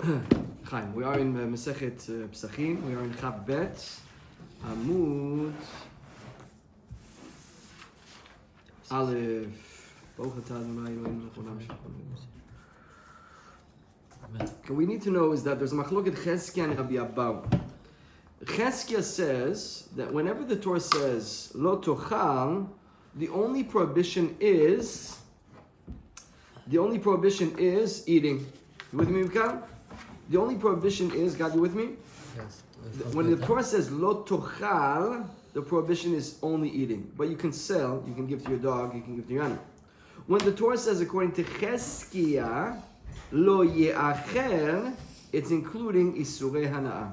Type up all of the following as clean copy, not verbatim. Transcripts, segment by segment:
Chaim, we are in Masechet Pesachim. We are in Chaf Bet, Amud, Aleph. What we need to know is that there's a machloket Cheskia and Rabbi Abahu. Cheskia says that whenever the Torah says lo tochal, the only prohibition is eating. You with me, Mikal? The only prohibition is, God, you with me? Yes. When the Torah says lo tochal, the prohibition is only eating. But you can sell, you can give to your dog, you can give to your animal. When the Torah says, according to Cheskia, lo ye'acher, it's including isurei hana'ah.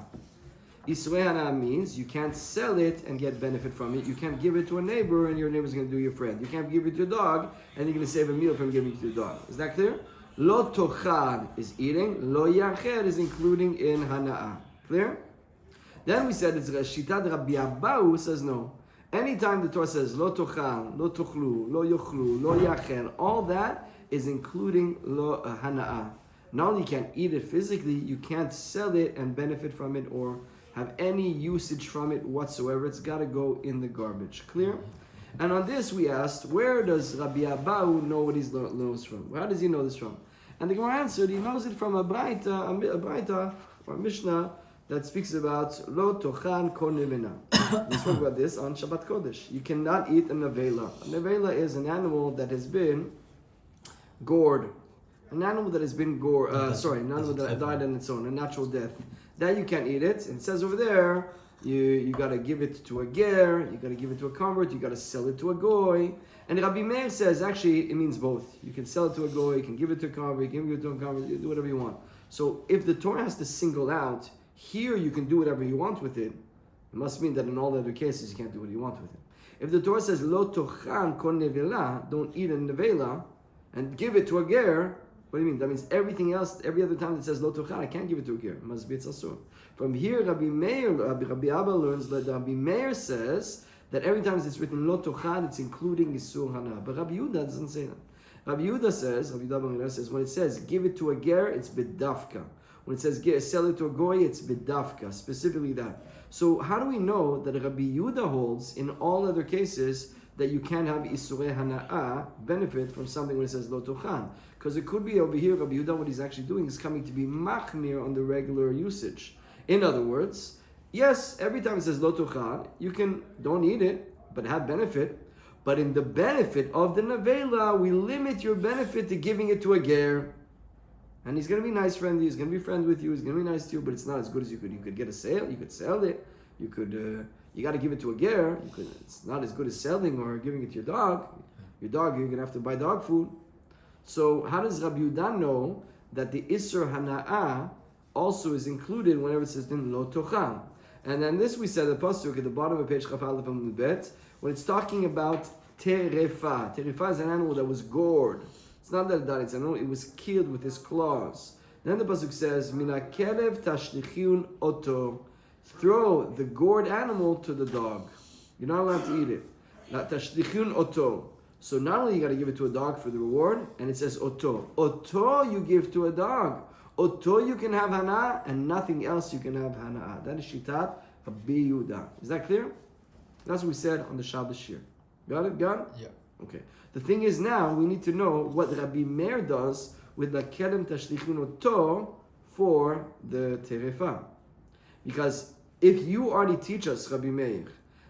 Isurei hana'ah means you can't sell it and get benefit from it. You can't give it to a neighbor and your neighbor's going to do your friend. You can't give it to your dog and you're going to save a meal from giving it to your dog. Is that clear? Lo tochal is eating. Lo yacher is including in hana'ah. Clear? Then we said it's Shitat Rabbi Abahu says no. Anytime the Torah says lo tochal, lo tochlu, lo yochlu, lo yacher, all that is including lo hana'ah. Not only you can't eat it physically, you can't sell it and benefit from it or have any usage from it whatsoever. It's got to go in the garbage. Clear? And on this we asked, where does Rabbi Abahu know what he knows from? How does he know this from? And the Gemara answered, he knows it from a Braita or a Mishnah that speaks about lo tochan kol nevena. We spoke about this on Shabbat Kodesh. You cannot eat a nevela. A nevela is an animal that has been gored. An animal that has been gored, an animal that died on its own, a natural death. That you can't eat it. And it says over there, you got to give it to a ger, you got to give it to a convert, you got to sell it to a goy. And Rabbi Meir says, actually, it means both. You can sell it to a goy, you can give it to a convert, you can give it to a convert, you do whatever you want. So if the Torah has to single out, here you can do whatever you want with it, it must mean that in all other cases you can't do what you want with it. If the Torah says, lo tochan kon nevela, don't eat a nevela, and give it to a ger, what do you mean? That means everything else, every other time it says lo tochal, I can't give it to a ger. It must be it's asur. From here, Rabbi Abba learns that Rabbi Meir says that every time it's written lo tochal, it's including isur hana. But Rabbi Yehuda doesn't say that. Rabbi Yehuda says, when it says give it to a ger, it's bedafka. When it says sell it to a goy, it's bedafka. Specifically that. So how do we know that Rabbi Yehuda holds in all other cases that you can have isurei hana'ah benefit from something when it says lo tochan? Because it could be over here, Rabbi Yehuda, what he's actually doing is coming to be machmir on the regular usage. In other words, yes, every time it says lo tochan, you don't eat it, but have benefit. But in the benefit of the nevela, we limit your benefit to giving it to a ger. And he's going to be nice, friendly, he's going to be friends with you, he's going to be nice to you, but it's not as good as you could. You could get a sale, you could sell it, you got to give it to a ger. It's not as good as selling or giving it to your dog. Your dog, you're going to have to buy dog food. So how does Rabbi Yehuda know that the Isser Hana'ah also is included whenever it says lo tochal? And then this we said, the pasuk at the bottom of page Chaf Aleph Amud Bet, when it's talking about terefa. Terefa is an animal that was gored. It's not that it died, it's an animal, it was killed with his claws. Then the pasuk says, Mina kelev tashlichun oto. Throw the gored animal to the dog. You're not allowed to eat it. Tashlichun oto. So not only you got to give it to a dog for the reward, and it says oto. Oto you give to a dog. Oto you can have hana, and nothing else you can have hana. That is shitat Rabbi Yehuda. Is that clear? That's what we said on the Shabbos Shir. Got it? Got it? Yeah. Okay. The thing is now, we need to know what Rabbi Meir does with the kelem tashlichun oto for the terefa. Because if you already teach us, Rabbi Meir,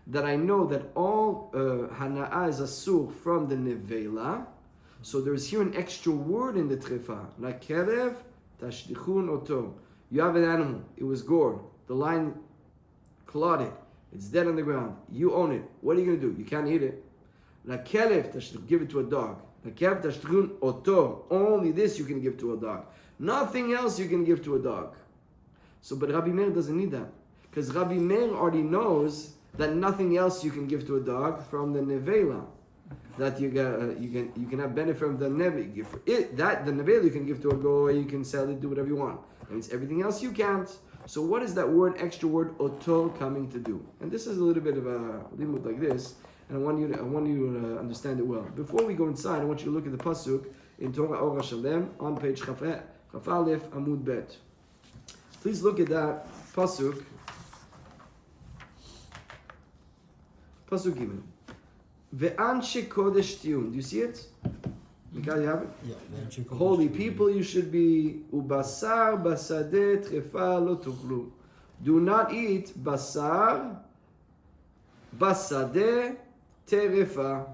that I know that all hana'ah is asur from the nevela, so there's here an extra word in the trefa. La kerev tashlichun oto. You have an animal, it was gored, the lion clawed it, it's dead on the ground, you own it. What are you going to do? You can't eat it. La kerev tashlichun, give it to a dog. La kerev tashlichun oto. Only this you can give to a dog. Nothing else you can give to a dog. So, but Rabbi Meir doesn't need that. Because Rabbi Meir already knows that nothing else you can give to a dog from the nevela. That you can have benefit from the nevela. That the nevela you can give to a goy, you can sell it, do whatever you want. That means everything else you can't. So what is that word, extra word, oto, coming to do? And this is a little bit of a limud like this, and I want you to understand it well. Before we go inside, I want you to look at the pasuk in Torah Or HaShalem on page Chaf Aleph Amud Bet. Please look at that pasuk. Pasuk Gimel. Ve'anshe kodesh tiyun. Do you see it? Mikal, you have it? Yeah. Holy people you should be. Ubasar basadeh trefa lo tuchlu. Do not eat basar basadeh terefa.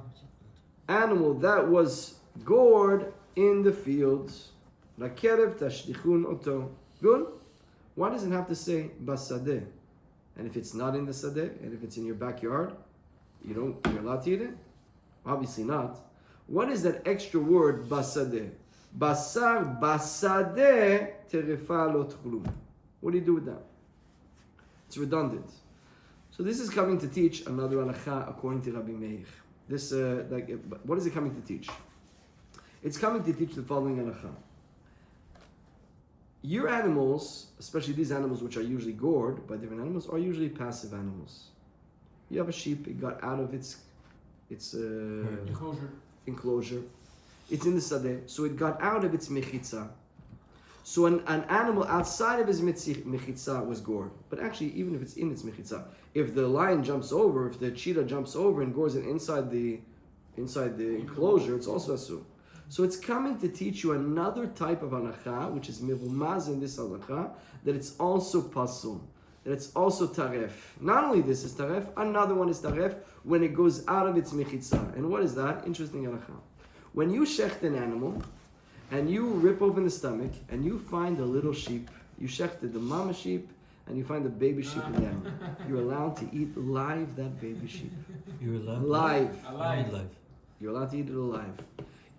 Animal that was gored in the fields. Lakerev tashlichun oto. Good? Why does it have to say basadeh? And if it's not in the sadeh, and if it's in your backyard, you're allowed to eat it? Obviously not. What is that extra word basadeh? Basar basadeh terefa lo tchulu. What do you do with that? It's redundant. So this is coming to teach another halacha according to Rabbi Meir. This what is it coming to teach? It's coming to teach the following halacha. Your animals, especially these animals which are usually gored by different animals, are usually passive animals. You have a sheep, it got out of its enclosure. It's in the sadeh, so it got out of its mechitza. So an animal outside of his mechitza was gored. But actually, even if it's in its mechitza, if the lion jumps over, if the cheetah jumps over and gores it inside the enclosure, it's also asur. So it's coming to teach you another type of halacha, which is mirumaz in this halacha, that it's also pasul, that it's also taref. Not only this is taref, another one is taref when it goes out of its mechitza. And what is that? Interesting halacha. When you shecht an animal, and you rip open the stomach, and you find a little sheep, you shechted the mama sheep, and you find the baby sheep in the animal. You're allowed to eat live that baby sheep. You're allowed? Live. Alive. You're allowed to eat it alive.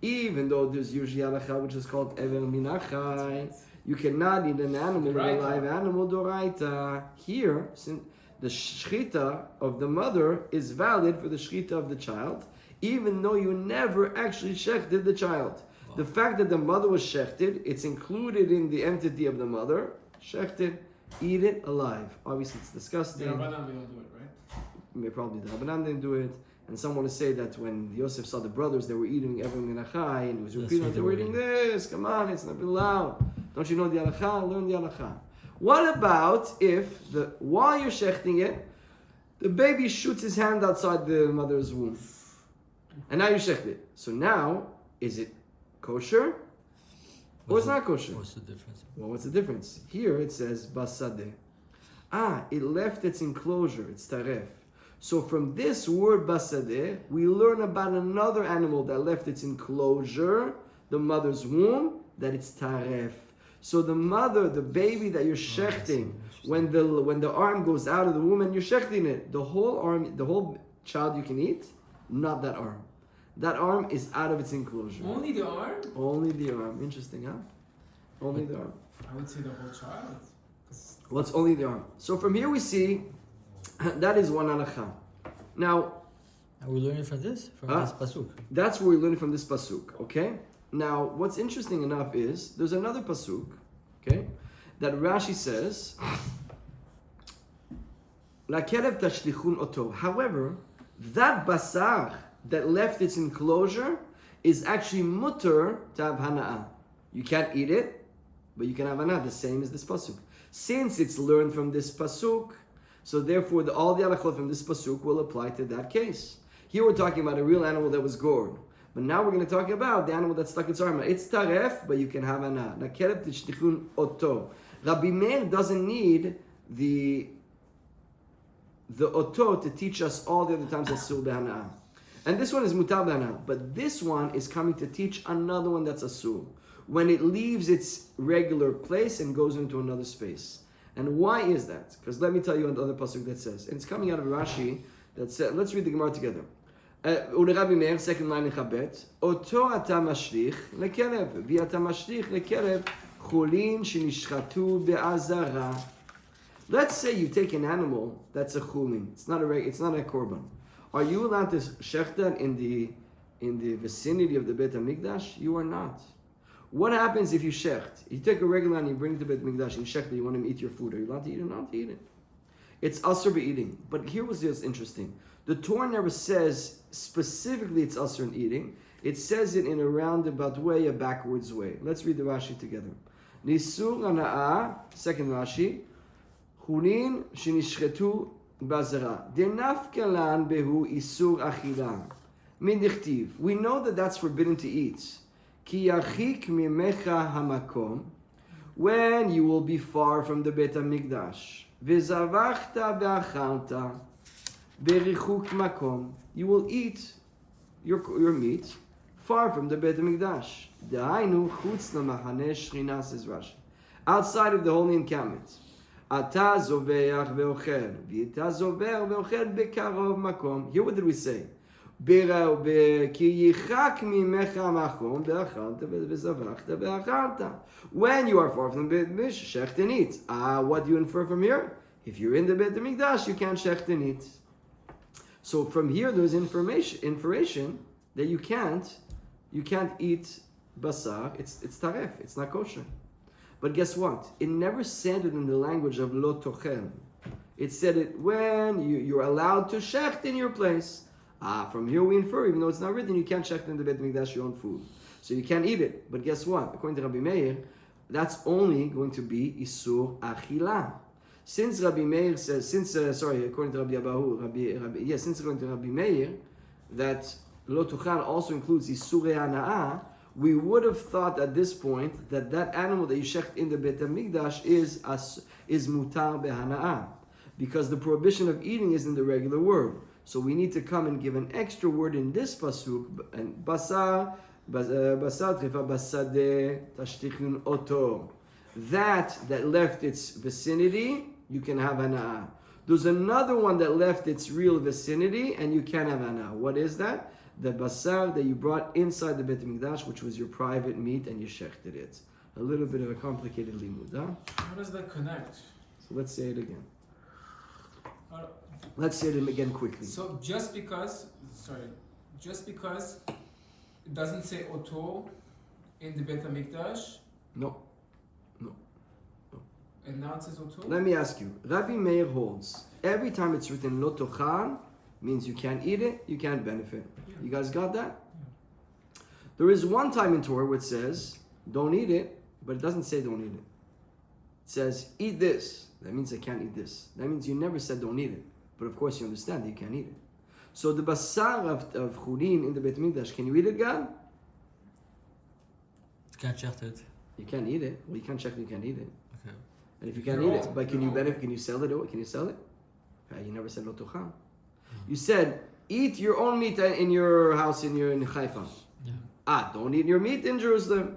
Even though there's usually halacha which is called ever minachai, you cannot eat an animal, a live animal, doraita. Here, since the shchita of the mother is valid for the shchita of the child, even though you never actually shechted the child. Wow. The fact that the mother was shechted, it's included in the entity of the mother. Shechted, eat it alive. Obviously, it's disgusting. The Rabbanan don't do it, right? Probably the Rabbanan didn't do it. And some want to say that when Yosef saw the brothers, they were eating everything in Achai, and he was repeating, they were eating this, come on, it's not allowed. Don't you know the Halakha? Learn the Halakha. What about if, while you're shechting it, the baby shoots his hand outside the mother's womb? And now you shecht it. So now, is it kosher? Or it's not kosher? What's the difference? Well, what's the difference? Here it says basadeh. It left its enclosure, it's taref. So from this word basadeh, we learn about another animal that left its enclosure, the mother's womb, that it's taref. So the mother, the baby that you're shechting, when the arm goes out of the womb and you're shechting it, the whole arm, the whole child you can eat, not that arm. That arm is out of its enclosure. Only the arm? Only the arm. Interesting, huh? Only the arm. I would say the whole child. Well, it's only the arm. So from here we see that is one halakha. Now, are we learning from this? From this pasuk? That's where we learn from this pasuk, okay? Now, what's interesting enough is, there's another pasuk, okay, that Rashi says, Lakerev tashlichun oto. However, that basar that left its enclosure is actually mutter to have hana'ah. You can't eat it, but you can have hana'ah, the same as this pasuk. Since it's learned from this pasuk, so therefore all the halachot from this pasuk will apply to that case. Here we're talking about a real animal that was gored. But now we're going to talk about the animal that stuck its arm out. It's taref, but you can have hana'ah. Lakerev tashlichun oto. Rabbi Meir doesn't need the oto to teach us all the other times that's asur b'hana'ah. And this one is mutar b'hana'ah. But this one is coming to teach another one that's asur, when it leaves its regular place and goes into another space. And why is that? Because let me tell you another pasuk that says, and it's coming out of Rashi, that says, let's read the Gemara together. Rabbi Meir, second line in Chabet, oto ata mashlich lekerev, v'ata mashlich lekerev chulin shenishchatu be'azara. Let's say you take an animal that's a chulin. It's not a korban. Are you allowed to shech that in the vicinity of the Beit HaMikdash? You are not. What happens if you shecht? You take a regular and you bring it to Beit HaMikdash and you shecht it, you want him to eat your food. Are you allowed to eat it or not to eat it? It's asur be'eating. But here was just interesting. The Torah never says specifically it's asur in eating. It says it in a roundabout way, a backwards way. Let's read the Rashi together. Nisur hana'a, second Rashi, Chunin shenishchetu bazara. Denafkalan behu isur achila. Min dichtiv. We know that that's forbidden to eat. Ki yachik mimecha hamakom. When you will be far from the Beit HaMikdash. V'zavachta v'achalta. Berichuk makom. You will eat your meat far from the Beit HaMikdash. Da'ainu chutz lamachane shchina, says Rashi. Outside of the holy encampment. Ata zoveach ve'ochel. V'ita zover ve'ochel bekarov makom. Here what did we say? Ki yichak mimecha makom ve'achalta v'zavachta ve'achalta. When you are far from the Beit HaMikdash, shecht and eat. What do you infer from here? If you're in the Beit HaMikdash, you can't shecht and eat. So from here, there's information that you can't eat basar. It's taref. It's not kosher. But guess what? It never said it in the language of lo tochel. It said it when you're allowed to shecht in your place. From here we infer, even though it's not written, you can't shecht in the Beit HaMikdash your own food. So you can't eat it. But guess what? According to Rabbi Meir, that's only going to be isur achila. Since Rabbi Meir says, according to Rabbi Abahu, since according to Rabbi Meir, that lo tuchal also includes isure hana'ah, we would have thought at this point that animal that you shecht in the Beit HaMikdash is mutar behana'ah, because the prohibition of eating is in the regular word. So we need to come and give an extra word in this pasuk, and basar trifa basadeh tashtichun oto. That left its vicinity, you can have hana'ah. There's another one that left its real vicinity, and you can have hana'ah. What is that? The basar that you brought inside the Beit HaMikdash, which was your private meat, and you shechted it. A little bit of a complicated limud, huh? How does that connect? So let's say it again. Let's say it again quickly. So just because it doesn't say oto in the Beit HaMikdash, No. and now it says oto? Let me ask you. Rabbi Meir holds, every time it's written lo tochal, means you can't eat it, you can't benefit. You guys got that? There is one time in Torah where it says, don't eat it, but it doesn't say don't eat it. It says, eat this. That means I can't eat this. That means you never said don't eat it. But of course you understand that you can't eat it. So the basar of churin in the Beit HaMikdash, can you eat it, God? You can't shecht it. You can't eat it. Well, you can't check that you can't eat it. Okay. And if you can't eat it, but can you benefit? Can you sell it? Can you sell it? You never said lo tochal. You said eat your own meat in your house in Haifa. Yeah. Don't eat your meat in Jerusalem,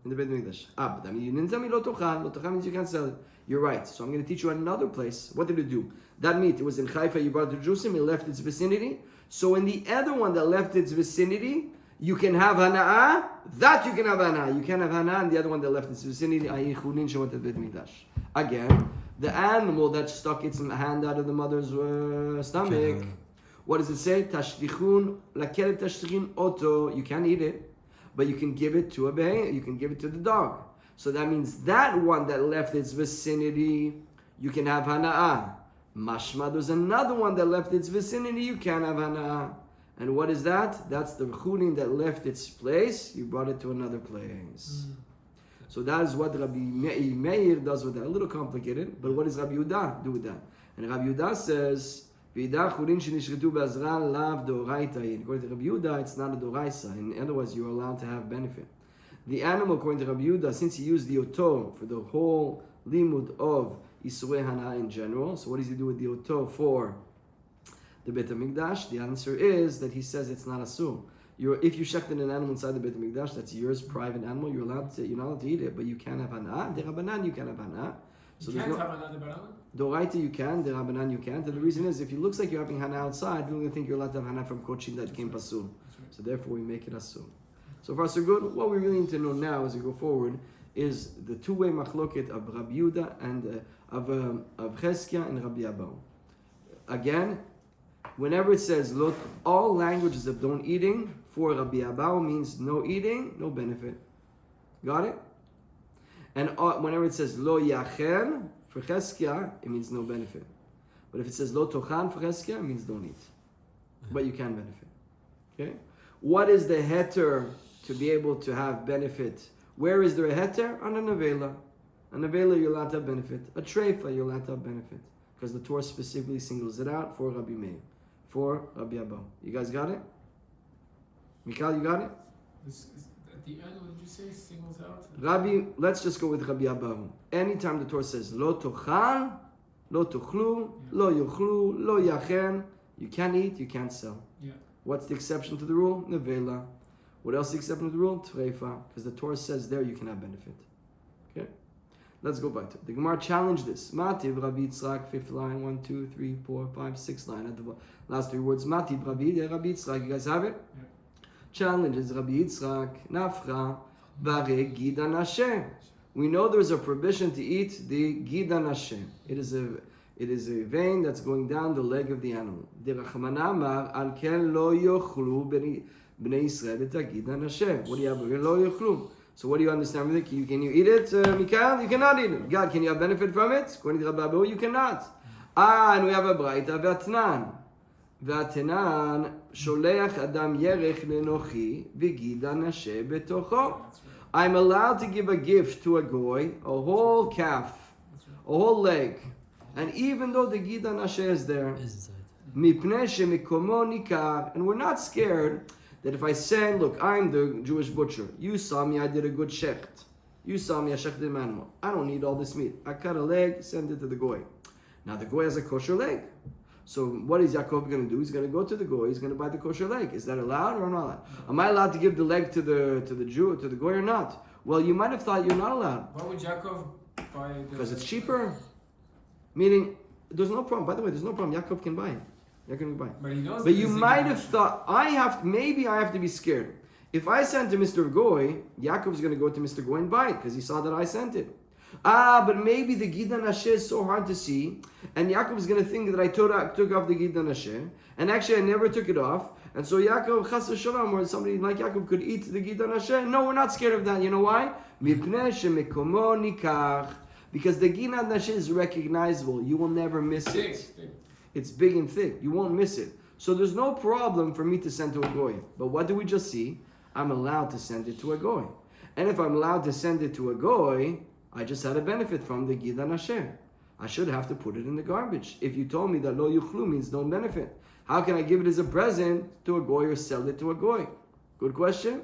in the Beit HaMikdash. But I mean, you didn't tell me lo tochal. Lo tochal means you can't sell it. You're right. So I'm going to teach you another place. What did it do? That meat, it was in Haifa. You brought it to Jerusalem. It left its vicinity. So in the other one that left its vicinity, you can have hana'ah. That you can have hana'ah. You can't have hana'ah. And the other one that left its vicinity, i.e. chunin shewat Beit HaMikdash. Again, the animal that stuck its hand out of the mother's stomach. What does it say? Tashtichun lakelet tashtichin oto. You can't eat it, but you can give it to a behemoth. You can give it to the dog. So that means that one that left its vicinity, you can have hana'ah. Mashma, there's another one that left its vicinity, you can't have hana'ah. And what is that? That's the chunin that left its place, you brought it to another place. So that is what Rabbi Meir does with that. A little complicated, but what does Rabbi Yehuda do with that? And Rabbi Yehuda says, V'ida churin shenishchetu be'azra lav doraita. According to Rabbi Yehuda, it's not a doraisa. In other words, you're allowed to have benefit. The animal, according to Rabbi Yehuda, since he used the oto for the whole limud of Isurei Hana in general, so what does he do with the oto for the Beit HaMikdash? The answer is that he says it's not asur. If you shechted an animal inside the Beit HaMikdash, that's yours, private animal, you're not allowed to eat it, but you can have hana. The Rabbanan, you can have hana. So you can't have another banana? Doraita you can, the Rabbanan you can't. And the reason is, if it looks like you're having hana outside, you're going to think you're allowed to have hana from kochim that came pasur. So therefore we make it asur. So far so good. What we really need to know now as we go forward is the two-way machloket of Rabbi Yehuda and of Cheskia and Rabbi Abahu. Again, whenever it says look, all languages of don't eating for Rabbi Abahu means no eating, no benefit. Got it? And whenever it says lo yachen for Cheskia, it means no benefit. But if it says lo tochan for Cheskia, it means don't eat, but you can benefit. Okay. What is the heter to be able to have benefit Where is there a heter? On a nevela. A nevela you're allowed to have benefit. A treifa you're allowed to have benefit. Because the Torah specifically singles it out for Rabbi Meir. For Rabbi Abba. You guys got it? Mikal, you got it? At the end, what did you say? Singles out? Rabbi, let's just go with Rabbi Abba. Anytime the Torah says, Lo tochal, lo tuchlu, lo yuchlu, lo yachen, you can't eat, you can't sell. Yeah. What's the exception to the rule? Nevela. What else is the exception to the rule? Treifa. Because the Torah says there you can have benefit. Okay? Let's go back to it. The Gemara challenged this. Mativ Rabbi Yitzchak, 5th line, 1, 2, 3, 4, 5, 6th line. At the last 3 words. Mativ Rabbi Yitzchak. You guys have it? Yeah. Challenges Rabbi Yitzchak. Nafcha. Vare Gida Nashe. We know there's a prohibition to eat the Gida Nashe. It is a vein that's going down the leg of the animal. Derachmana Amar al ken lo yochlu bnei Yisrael et Gida Nashe. What do you have? Lo yochlu. So what do you understand with it? Can you eat it, Mikael? You cannot eat it. God, can you have benefit from it? According to Rabbi Abu, you cannot. And we have a braita, v'atnan. V'atnan, sholeach adam yerech lenochi, v'gida nashe betocho. I'm allowed to give a gift to a goy, a whole calf, a whole leg. And even though the gida nashe is there, mipnei shemikomo nikar, and we're not scared that if I say, look, I'm the Jewish butcher. You saw me, I did a good shecht. You saw me, I shechted an animal. I don't need all this meat. I cut a leg, send it to the goy. Now the goy has a kosher leg. So what is Yaakov going to do? He's going to go to the goy, he's going to buy the kosher leg. Is that allowed or not allowed? Am I allowed to give the leg to the Jew, to the goy or not? Well, you might have thought you're not allowed. Why would Yaakov buy the... Because it's cheaper. Meaning, there's no problem. By the way, there's no problem. Yaakov can buy it. But he knows. But you might have thought, maybe I have to be scared. If I sent to Mr. Goy, Yaakov's going to go to Mr. Goy and buy it because he saw that I sent it. But maybe the Gida Nashe is so hard to see, and Yaakov's going to think that I took off the Gida Nashe, and actually I never took it off, and so Yaakov, Chas v'shalom, or somebody like Yaakov could eat the Gida Nashe. No, we're not scared of that. You know why? Because the Gida Nashe is recognizable. You will never miss it. It's big and thick. You won't miss it. So there's no problem for me to send to a goy. But what do we just see? I'm allowed to send it to a goy. And if I'm allowed to send it to a goy, I just had a benefit from the Gida Nasher. I should have to put it in the garbage. If you told me that lo yuchlu means don't benefit, how can I give it as a present to a goy or sell it to a goy? Good question.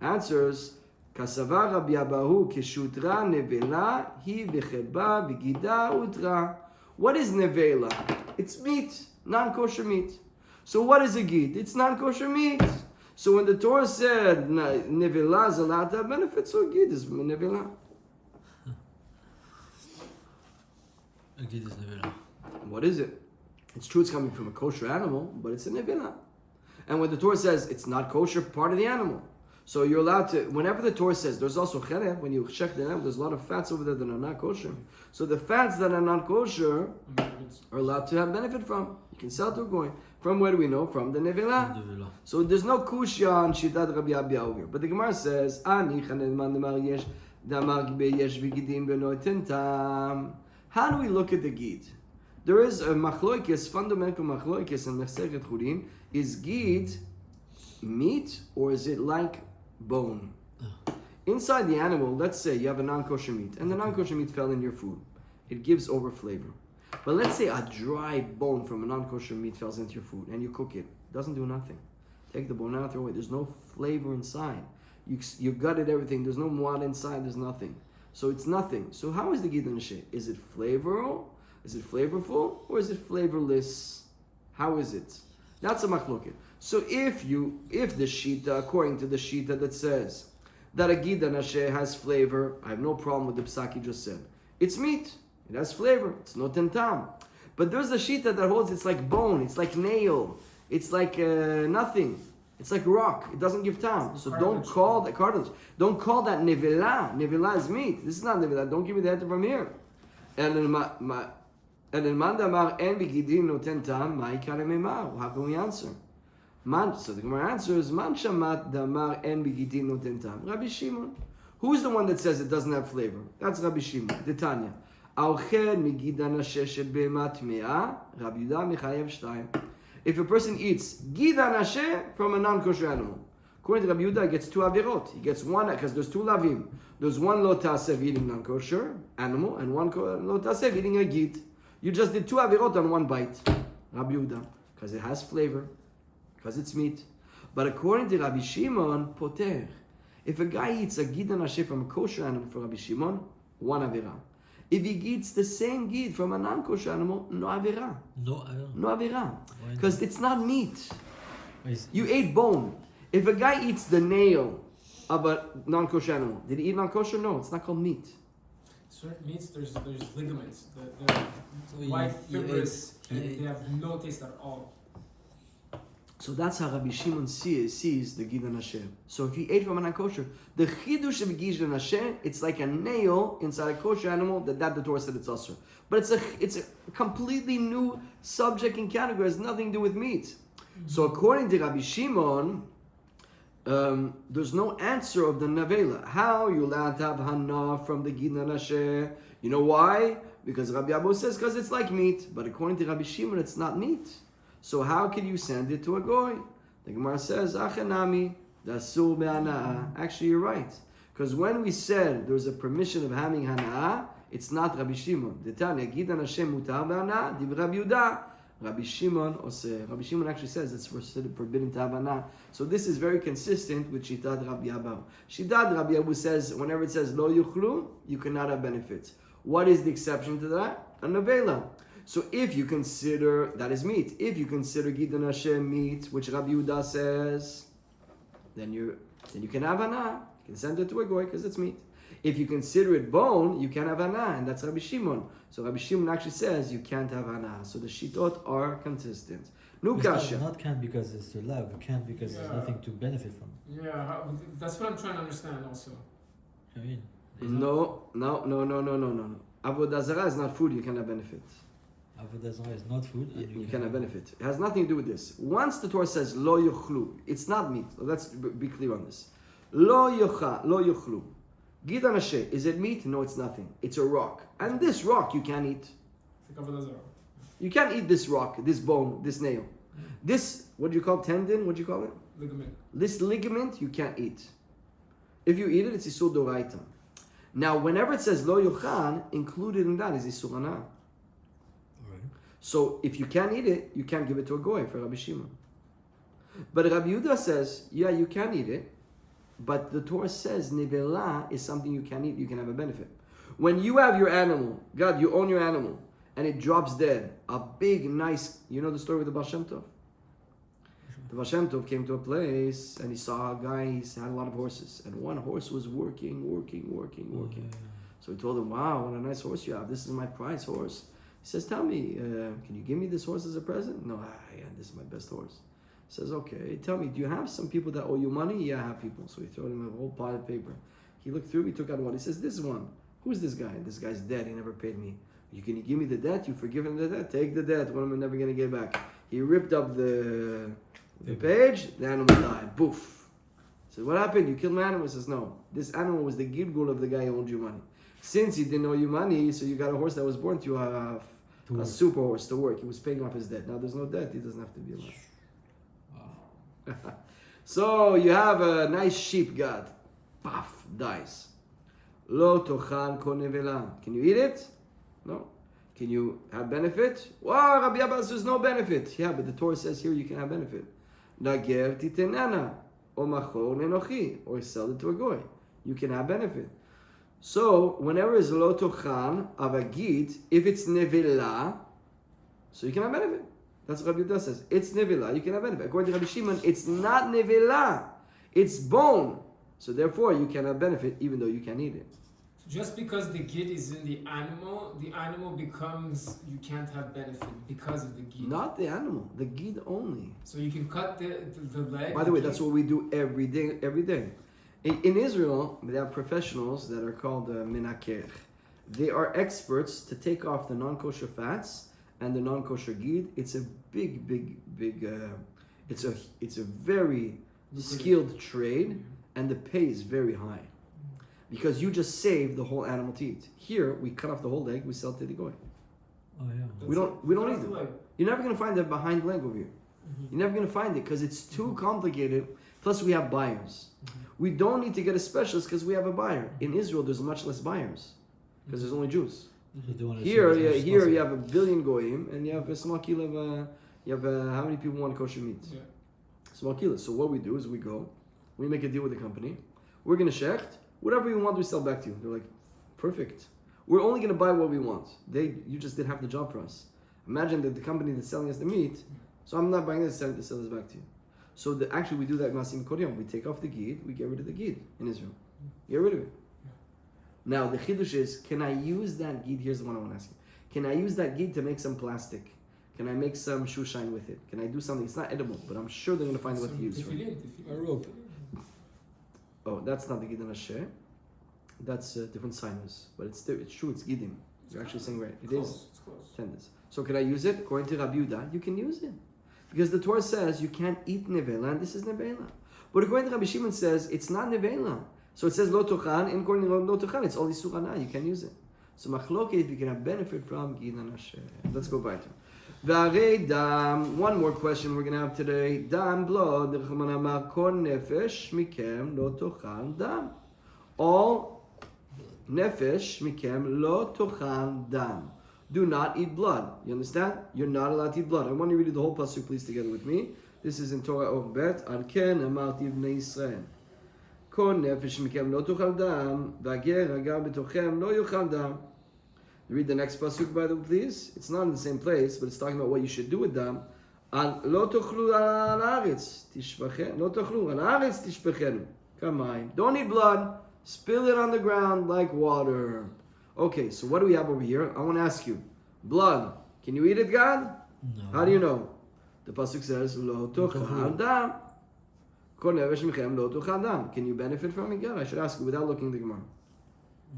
Answers, Kasava Rabbi Abahu kishutra nevela hi v'cheba v'gida utra. What is nevela? It's meat, non-kosher meat. So what is a gid? It's non-kosher meat. So when the Torah said nevela is allowed to have benefits, so a gid is nevela. A gid is nevela. What is it? It's true it's coming from a kosher animal, but it's a nevela. And when the Torah says it's not kosher, part of the animal. So you're allowed to, whenever the Torah says, there's also cherev, when you check the animal, there's a lot of fats over there that are not kosher. So the fats that are not kosher are allowed to have benefit from. You can sell to a goy. From where do we know? From the nevela. So there's no kushya on Shitat Rabbi Abba over here. But the Gemara says, how do we look at the gid? There is a machloikis, fundamental machloikis in Mesechet Chulin. Is gid meat or is it like bone? Inside the animal, let's say you have a non-kosher meat and the non-kosher meat fell in your food. It gives over flavor. But let's say a dry bone from a non-kosher meat falls into your food and you cook it. It doesn't do nothing. Take the bone out, throw it away. There's no flavor inside. You gutted everything. There's no muad inside. There's nothing. So it's nothing. So how is the gid nasheh? Is it flavorful? Is it flavorful or is it flavorless? How is it? That's a machloket. So if the shita, according to the shita that says that a gid nasheh has flavor, I have no problem with the psaki just said. It's meat. It has flavor. It's not tentam. But there's a shita that holds it's like bone. It's like nail. It's like nothing. It's like rock. It doesn't give tam. So don't call that cartilage. Don't call that nevela. Nevela is meat. This is not nevela. Don't give me the head from here. And then mandamar en bigidin noten tam ma'ikar memar. How can we answer? So the Gemara answers man shamat damar en bigidin noten tam. Rabbi Shimon. Who's the one that says it doesn't have flavor? That's Rabbi Shimon. The Tanya. If a person eats gida nasheh from a non-kosher animal, According to Rabbi Yehuda, he gets 2 avirot. He gets one, because there's 2 lavim. There's one lo tasev eating non-kosher animal, and one lo tasev eating a git. You just did 2 avirot on one bite, Rabbi Yehuda, because it has flavor, because it's meat. But according to Rabbi Shimon, poter. If a guy eats a gid and asher from a kosher animal for Rabbi Shimon, 1 avira. If he eats the same gid from a non-kosher animal, no avira. No, I don't. No avira. Why Because it's not meat. Is- You ate bone. If a guy eats the nail of a non-kosher animal, did he eat non-kosher? No, it's not called meat. Certain meats, there's ligaments. They're So white he fibrous, ate- and they have no taste at all. So that's how Rabbi Shimon sees the gid and asher. So if he ate from a non-kosher, the chidush of gid and asher, it's like a nail inside a kosher animal that the Torah said it's usher. But it's a completely new subject and category. It has nothing to do with meat. So according to Rabbi Shimon, there's no answer of the Navela. How you allowed to have Hana from the Gid and Asher? You know why? Because Rabbi Abu says because it's like meat. But according to Rabbi Shimon, it's not meat. So how can you send it to a goy? The Gemara says, Achanami, dasur be'ana'ah. Actually, you're right. Because when we said there's a permission of having Hana'ah, it's not Rabbi Shimon. The Tanya, Gid and Asher mutar be'ana'ah, div Rabbi Yehuda. Rabbi Shimon oseh. Rabbi Shimon actually says it's forbidden to have Hana'ah. So this is very consistent with Shitat Rabbi Abu. Shitat Rabbi Abu says, whenever it says lo yuchlu, you cannot have benefits. What is the exception to that? A nevela. So if you consider, that is meat, if you consider Gid and Asher meat, which Rabbi Yehuda says, then you can have Hana'ah. You can send it to a goy because it's meat. If you consider it bone, you can have Hana'ah, and that's Rabbi Shimon. So Rabbi Shimon actually says you can't have Hana'ah. So the shitot are consistent. It's Nukasha. not can't because it's to love. Can't because there's Yeah. nothing to benefit from. Yeah, that's what I'm trying to understand also. I mean, No. Avodah zarah is not food. You can have benefit. avodah zarah is not food. And You can have benefit. It has nothing to do with this. Once the Torah says lo yuchlu, it's not meat. Let's be clear on this. Lo yuchlu. Gid and Asher, is it meat? No, it's nothing. It's a rock. And this rock you can't eat. It's like avodah zarah. You can't eat this rock, this bone, this nail. This, what do you call tendon? What do you call it? Ligament. This ligament you can't eat. If you eat it, it's isur doraita. Now, whenever it says lo yuchan, included in that is isur hana. Alright. So if you can't eat it, you can't give it to a goy for Rabbi Shimon. But Rabbi Yehuda says, yeah, you can eat it, but the Torah says nevela is something you can eat, you can have a benefit. When you have your animal, God, you own your animal, and it drops dead, a big, nice, you know the story with the Baal Shem Tov? The Baal Shem Tov came to a place, and he saw a guy, he had a lot of horses, and one horse was working. So he told him, wow, what a nice horse you have, this is my prize horse. He says, tell me, can you give me this horse as a present? No, yeah, this is my best horse. He says, okay, tell me, do you have some people that owe you money? Yeah, I have people. So he threw him a whole pile of paper. He looked through, he took out one. He says, this one. Who's this guy? This guy's dead, he never paid me. Can you give me the debt? You forgive him the debt? Take the debt, what am I never going to get back? He ripped up the page, the animal died. Boof. He said, what happened? You killed my animal? He says, no. This animal was the gilgul of the guy who owed you money. Since he didn't owe you money, so you got a horse that was born to you, a super horse to work. He was paying off his debt. Now there's no debt, he doesn't have to be alive. Wow. So you have a nice sheep, God. Paf, dies. Lo tochal kol nevela. Can you eat it? No. Can you have benefit? Wow, Rabbi Abba says no benefit. Yeah, but the Torah says here you can have benefit. Nager titenana, or machor nenochi, or sell it to a goy. You can have benefit. So whenever it's lo tochal of a gid, if it's nevela, so you can have benefit. That's what Rabbi Yehuda says. It's nevela, you can have benefit. According to Rabbi Shimon, it's not nevela, it's bone. So therefore, you can have benefit even though you can't eat it. Just because the gid is in the animal becomes, you can't have benefit because of the gid. Not the animal, the gid only. So you can cut the leg. By the way, that's what we do every day. In Israel, they have professionals that are called menaker. They are experts to take off the non-kosher fats and the non-kosher gid. It's a big. It's a very skilled trade, and the pay is very high because you just save the whole animal to eat. Here, we cut off the whole leg, we sell it to the goy. Oh yeah. We don't eat it. You're never gonna find the behind leg over here. You're never gonna find it because it's too complicated. Plus, we have buyers. We don't need to get a specialist because we have a buyer. In Israel, there's much less buyers because there's only Jews. Here you have a billion goyim, and you have a small kilo of how many people want kosher meat? Yeah. Small kilo. So what we do is we make a deal with the company. We're going to shecht. Whatever you want, we sell back to you. They're like, perfect. We're only going to buy what we want. You just did half the job for us. Imagine that the company that's selling us the meat, so I'm not buying this, sell this back to you. So actually we do that masim koryam. We take off the gid, we get rid of the gid in Israel. Get rid of it. Now the chidush is, can I use that gid? Here's the one I want to ask you. Can I use that gid to make some plastic? Can I make some shoe shine with it? Can I do something? It's not edible, but I'm sure they're going to find what to use for it. A rope. Oh, that's not the gid and asher. That's different signers. But it's true, it's gidim. You're actually saying right. It is tenders. So can I use it? According to Rabbi Yehuda, you can use it. Because the Torah says you can't eat nevela, and this is nevela. But according to Rabbi Shimon says it's not nevela. So it says lo tochan, and according to lo tochan, it's only surana, you can use it. So machloket, you can have benefit from gid and asher. Let's go back to V'arei dam. One more question we're going to have today. Dam blood. Rechman amar kol nefesh mikem lo tochal dam. All nefesh mikem lo tochal dam. Do not eat blood. You understand? You're not allowed to eat blood. I want you to read the whole pasuk, please, together with me. This is in Torah Or Bet. Al ken amarti bnei Yisrael. Kol nefesh mikem lo tochal dam. V'ager agar betochem lo yochal dam. Read the next pasuk, by the way, please. It's not in the same place, but it's talking about what you should do with them. Lo tochlu al haaretz tishpachenu. Lo tochlu al haaretz tishpachenu. Kamayim. Don't eat blood. Spill it on the ground like water. Okay, so what do we have over here? I want to ask you. Blood. Can you eat it, God? No. How do you know? The pasuk says, Lo tochal dam. Kol nefesh michem lo tochal dam. Can you benefit from it, God? I should ask you without looking at the Gemara.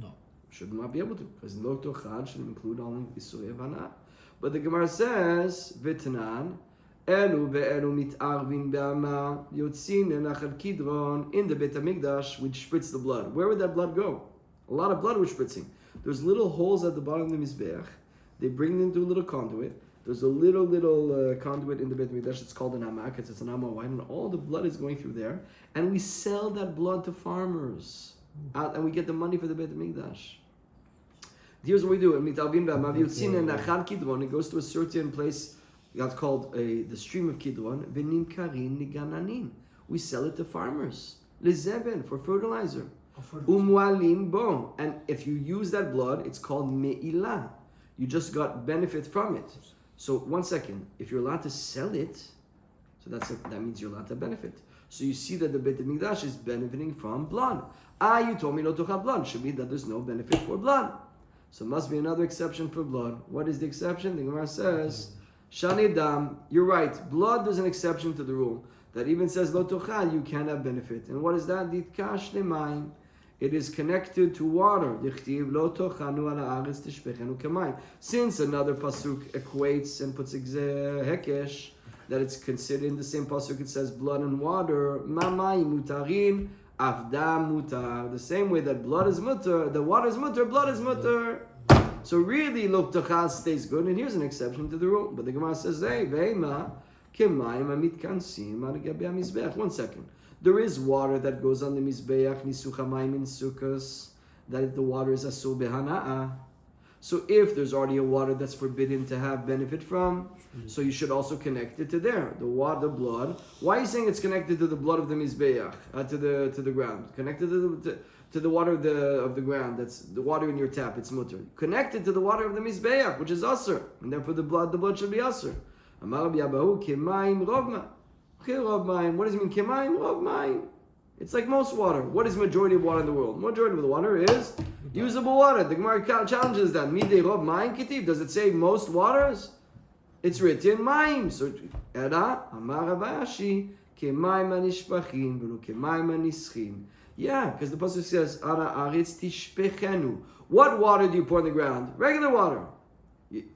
No. Should not be able to, because lo tochal should include only isurei vana. But the Gemara says, V'tanan, elu ve'elu mit'arvin be'ama yotzin enachal kidron in the Beit HaMikdash, which spritz the blood. Where would that blood go? A lot of blood was spritzing. There's little holes at the bottom of the Mizbeach. They bring them through a little conduit. There's a little conduit in the Beit HaMikdash. It's called an amak. It's an amma wine, and all the blood is going through there. And we sell that blood to farmers. And we get the money for the Beit HaMikdash. Here's what we do. It goes to a certain place that's called the stream of Kidron. We sell it to farmers. Lezeben, for fertilizer. And if you use that blood, it's called me'ilah. You just got benefit from it. So 1 second, if you're allowed to sell it, so that means you're allowed to benefit. So you see that the Beit HaMikdash is benefiting from blood. You told me not to have blood. Should mean that there's no benefit for blood. So must be another exception for blood. What is the exception? The Gemara says, Shani dam. You're right. Blood, there's an exception to the rule that even says lo tochal, you can have benefit. And what is that? Ditkash lemayim. It is connected to water. Since another pasuk equates and puts hekesh, that it's considered in the same pasuk, it says blood and water. Mamai mutarin, avdam mutar. The same way that blood is mutar, the water is mutar, blood is mutar. So really, lo tochal stays good. And here's an exception to the rule. But the Gemara says, hey, ve'ema kemayim amitkansim al gabi hamizbeach. 1 second. There is water that goes on the Mizbeach, Nisucha Mayim in Sukkos, that the water is Asur Behana'a. So if there's already a water that's forbidden to have benefit from, so you should also connect it to there. The water, the blood. Why are you saying it's connected to the blood of the Mizbeach, to the ground? Connected to the water of the ground, that's the water in your tap, it's mutter. Connected to the water of the Mizbeach, which is Asur, and therefore the blood should be Asur. Amar Rabbi Abahu, Kemayim Rovma. What does it mean? Kemayim, rov mayim. It's like most water. What is majority of water in the world? Majority of the water is usable water. The Gemara challenges that. Midei rov mayim kitiv. Does it say most waters? It's written mayim. So, Eda, Amar Ravashi, kemayim anishpachim, v'lo kemayim anischim. Yeah, because the pasuk says, Ara aretz tishpechenu. What water do you pour in the ground? Regular water.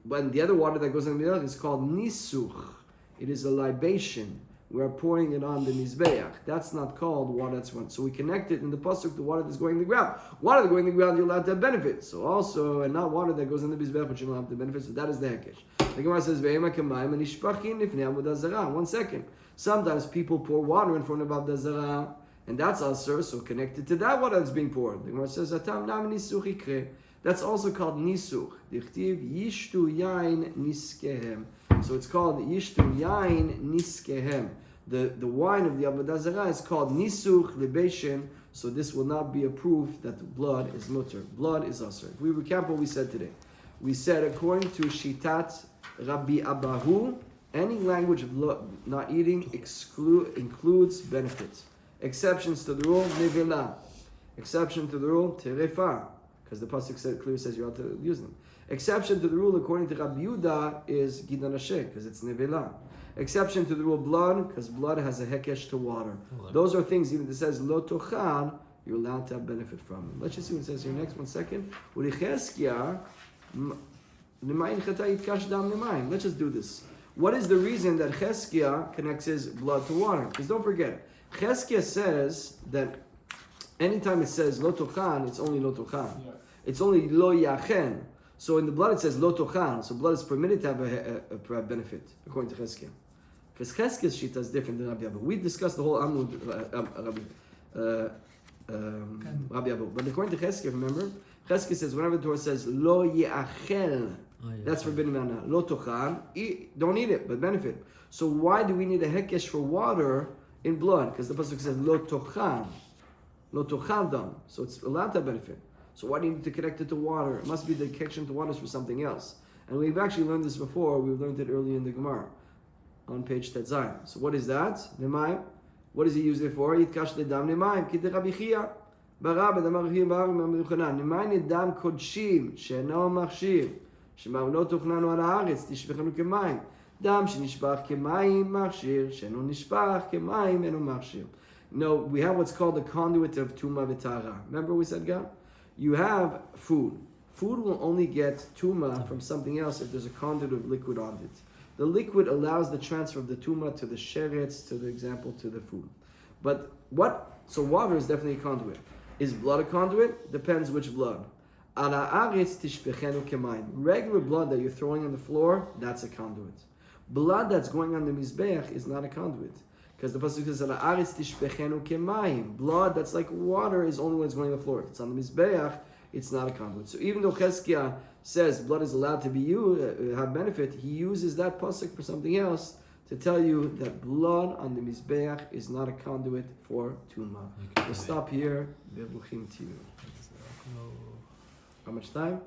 But the other water that goes in the middle is called nisuch. It is a libation. We are pouring it on the Mizbeach. That's not called water that's one. So we connect it in the pasuk to water that's going in the ground. Water that's going in the ground, you're allowed to have benefit. So also, and not water that goes in the Mizbeach, which you don't have the benefit. So that is the hekesh. The Gemara says, Ve'ema kamayim anishpachin lifnei Amud hazara. 1 second. Sometimes people pour water in front of Avodah Zarah, and that's asur, so connected to that water that's being poured. The Gemara says, "Atam nam nisuch ikre." That's also called nisuch. Dichtiv yishtu yain niskehem. So it's called yishtu yain niskehem. The wine of the Avodah Zarah is called nisuch libation. So this will not be a proof that the blood is mutter. Blood is asur. If we recap what we said today, we said according to Shitat Rabbi Abahu, any language of not eating includes benefits. Exceptions to the rule, nevela. Exception to the rule, terefa, because the pasuk clearly says you're allowed to use them. Exception to the rule, according to Rabbi Yehuda, is gidan hashe, because it's nevela. Exception to the rule, blood, because blood has a hekesh to water. Those are things, even if it says lo tochal, you're allowed to have benefit from them. Let's just see what it says here next, 1 second. Let's just do this. What is the reason that Cheskia connects his blood to water? Because don't forget, Cheskia says that anytime it says lo tochan, it's only lo tochan. Yeah. It's only lo yachen. So in the blood it says lo tochan. So blood is permitted to have a benefit, according to Cheskia. Because Cheskia's shita is different than Rabbi Abu. We discussed the whole Amud Rabbi Abu. But according to Cheskia, remember, Cheskia says whenever the Torah says lo yachel, that's forbidden manna. Lo tochan, don't eat it, but benefit. So why do we need a hekesh for water in blood? Because the pasuk says lo tochan dam. So it's allowed to benefit. So why do you need to connect it to water? It must be the connection to water is for something else. And we've actually learned this before. We've learned it earlier in the Gemara on page Tetzayin. So what is that? Nemayim. What does he use it for? Yitkash ledam nemayim kidei Rabbi Chia. Bara b'dam Rabbi Chia bara b'dam Yochanan. Nemayim nedam kodshim she'eno machshir. שמם לא תוכננו על הארץ, תשפכנו כמים. דם שנשפך כמים מכשיר, שאינו נשפך כמים אינו מכשיר. No, we have what's called the conduit of Tuma v'Tara. Remember we said, God? You have food. Food will only get Tuma from something else if there's a conduit of liquid on it. The liquid allows the transfer of the Tuma to the sheretz, to the example, to the food. But what? So water is definitely a conduit. Is blood a conduit? Depends which blood. Regular blood that you're throwing on the floor, that's a conduit. Blood that's going on the mizbeach is not a conduit. Because the pasuk says, blood that's like water is only when it's going on the floor. If it's on the mizbeach, it's not a conduit. So even though Cheskia says blood is allowed to be have benefit, he uses that pasuk for something else to tell you that blood on the mizbeach is not a conduit for tuma. We'll stop here. How much time?